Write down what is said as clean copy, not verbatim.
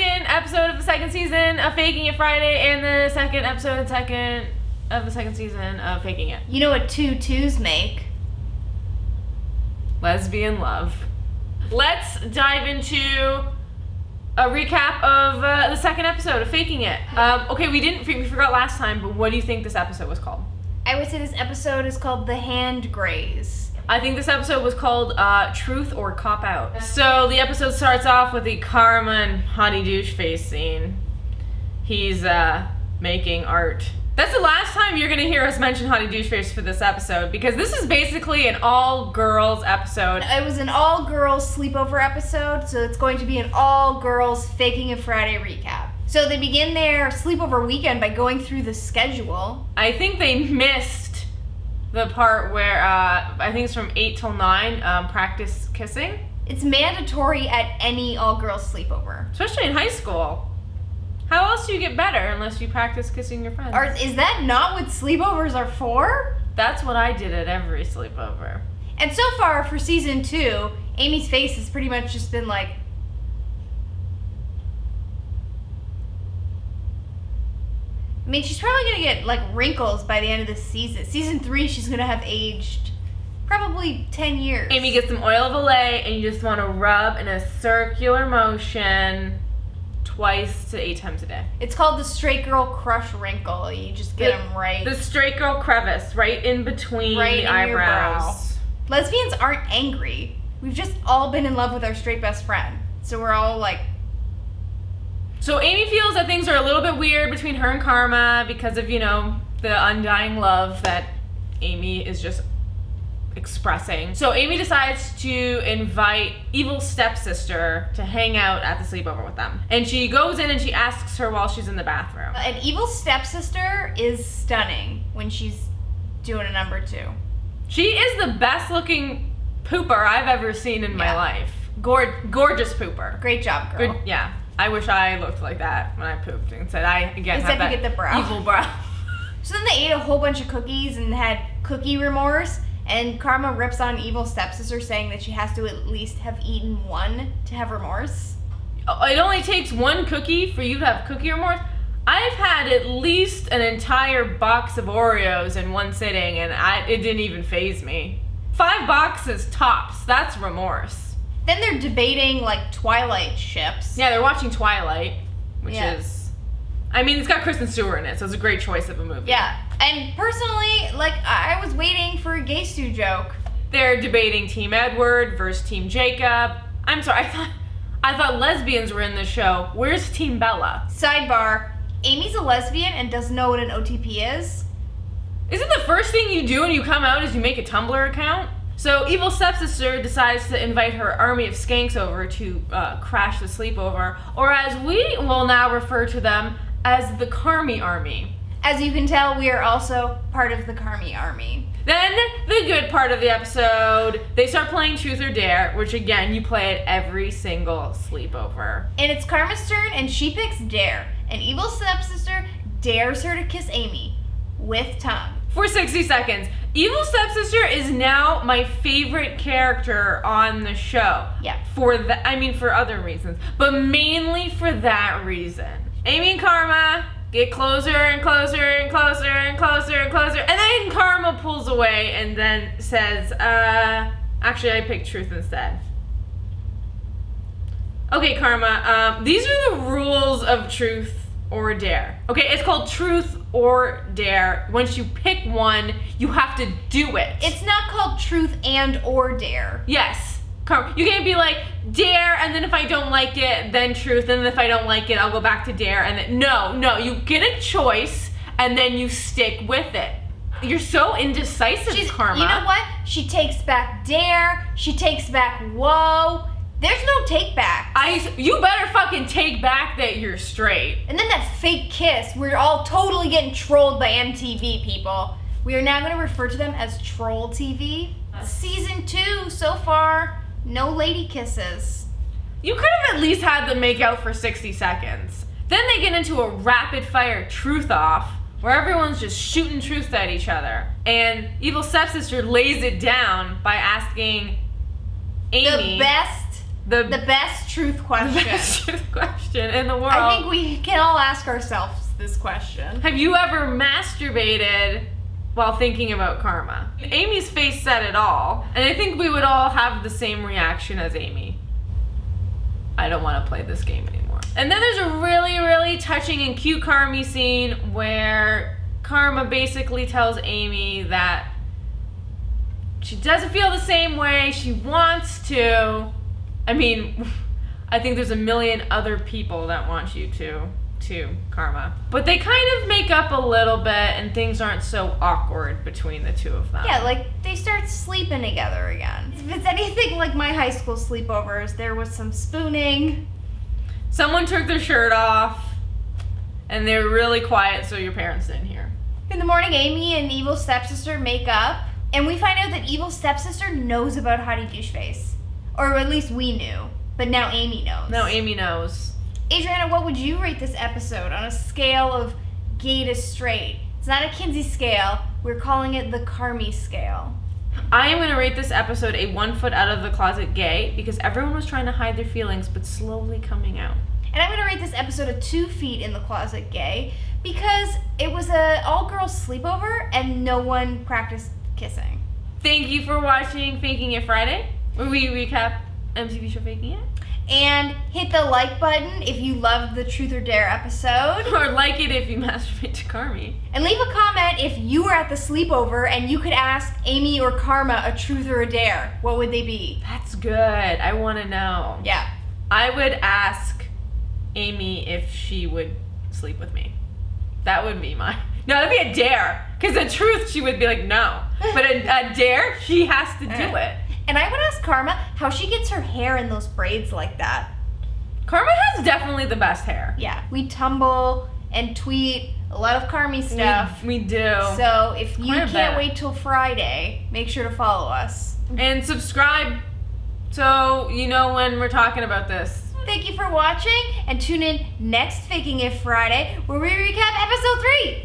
second episode of the second season of Faking It Friday and the second episode of the second season of Faking It. You know what 2 2s make? Lesbian love. Let's dive into a recap of the second episode of Faking It. Okay, we forgot last time, but what do you think this episode was called? I would say this episode is called The Hand Graze. I think this episode was called Truth or Cop Out. So the episode starts off with the Karma and Hottie Douche Face scene. He's making art. That's the last time you're gonna hear us mention Hottie Douche Face for this episode, because this is basically an all-girls episode. It was an all-girls sleepover episode, so it's going to be an all-girls Faking It Friday recap. So they begin their sleepover weekend by going through the schedule. I think they missed the part where, I think it's from 8 till 9, practice kissing. It's mandatory at any all-girls sleepover. Especially in high school. How else do you get better unless you practice kissing your friends? Is that not what sleepovers are for? That's what I did at every sleepover. And so far for season 2, Amy's face has pretty much just been like... I mean, she's probably gonna get like wrinkles by the end of the season. Season 3, she's gonna have aged probably 10 years. Amy gets some oil of Olay, and you just want to rub in a circular motion twice to 8 times a day. It's called the straight girl crush wrinkle. You just get them right. The straight girl crevice, right in between the eyebrows. Lesbians aren't angry. We've just all been in love with our straight best friend. So we're all like... So Amy feels that things are a little bit weird between her and Karma because of, you know, the undying love that Amy is just expressing. So Amy decides to invite evil stepsister to hang out at the sleepover with them. And she goes in and she asks her while she's in the bathroom. An evil stepsister is stunning when she's doing a number 2. She is the best looking pooper I've ever seen in my life. Gorgeous pooper. Great job, girl. Good, yeah. I wish I looked like that when I pooped. Instead, I, again, Except have you that get the brow. evil brow. So then they ate a whole bunch of cookies and had cookie remorse. And Karma rips on evil stepsister, saying that she has to at least have eaten one to have remorse. It only takes one cookie for you to have cookie remorse. I've had at least an entire box of Oreos in one sitting, and it didn't even faze me. 5 boxes tops. That's remorse. Then they're debating like Twilight ships. Yeah, they're watching Twilight, which is, I mean, it's got Kristen Stewart in it, so it's a great choice of a movie. Yeah. And personally, like, I was waiting for a gay stew joke. They're debating Team Edward versus Team Jacob. I'm sorry, I thought lesbians were in the show. Where's Team Bella? Sidebar, Amy's a lesbian and doesn't know what an OTP is. Isn't the first thing you do when you come out is you make a Tumblr account? So evil stepsister decides to invite her army of skanks over to crash the sleepover, or as we will now refer to them as the Carmy Army. As you can tell, we are also part of the Carmy Army. Then, the good part of the episode, they start playing Truth or Dare, which again, you play at every single sleepover. And it's Karma's turn, and she picks Dare. And evil stepsister dares her to kiss Amy with tongue. For 60 seconds. Evil stepsister is now my favorite character on the show. Yeah. For other reasons, but mainly for that reason. Amy and Karma get closer and closer and closer and closer and closer, and then Karma pulls away and then says, actually I picked Truth instead. Okay, Karma, these are the rules of Truth or Dare. Okay, it's called Truth or Dare. Once you pick one, you have to do it. It's not called Truth and or Dare. Yes. You can't be like, Dare, and then if I don't like it, then Truth, and then if I don't like it, I'll go back to Dare, and then, no, you get a choice, and then you stick with it. You're so indecisive, Karma. You know what? She takes back Dare, she takes back Whoa. There's no take back. You better fucking take back that you're straight. And then that fake kiss, we're all totally getting trolled by MTV people. We are now going to refer to them as Troll TV. Season 2, so far, no lady kisses. You could have at least had them make out for 60 seconds. Then they get into a rapid fire truth off where everyone's just shooting truth at each other. And evil stepsister lays it down by asking Amy, the best The best truth question. The best truth question in the world. I think we can all ask ourselves this question. Have you ever masturbated while thinking about karma? Amy's face said it all, and I think we would all have the same reaction as Amy. I don't want to play this game anymore. And then there's a really, really touching and cute Karma scene where Karma basically tells Amy that she doesn't feel the same way, she wants to. I mean, I think there's a million other people that want you to, Karma. But they kind of make up a little bit and things aren't so awkward between the two of them. Yeah, like they start sleeping together again. If it's anything like my high school sleepovers, there was some spooning. Someone took their shirt off and they were really quiet so your parents didn't hear. In the morning, Amy and evil stepsister make up, and we find out that evil stepsister knows about Hottie Doucheface. Or at least we knew, but now Amy knows. Now Amy knows. Adrianna, what would you rate this episode on a scale of gay to straight? It's not a Kinsey scale. We're calling it the Carmy scale. I am going to rate this episode a 1 foot out of the closet gay because everyone was trying to hide their feelings but slowly coming out. And I'm going to rate this episode a 2 feet in the closet gay because it was a all-girls sleepover and no one practiced kissing. Thank you for watching Faking It Friday, where we recap MTV show Faking It. And hit the like button if you loved the Truth or Dare episode. Or like it if you masturbate to Carmy. And leave a comment if you were at the sleepover and you could ask Amy or Karma a truth or a dare. What would they be? That's good. I want to know. Yeah. I would ask Amy if she would sleep with me. That would be my... No, that'd be a dare. Because the truth, she would be like, no. But a dare, she has to do it. And I would ask Karma how she gets her hair in those braids like that. Karma has definitely the best hair. Yeah, we tumble and tweet a lot of Carmy stuff. We do. So if you can't wait till Friday, make sure to follow us. And subscribe so you know when we're talking about this. Thank you for watching, and tune in next Faking It Friday where we recap episode 3.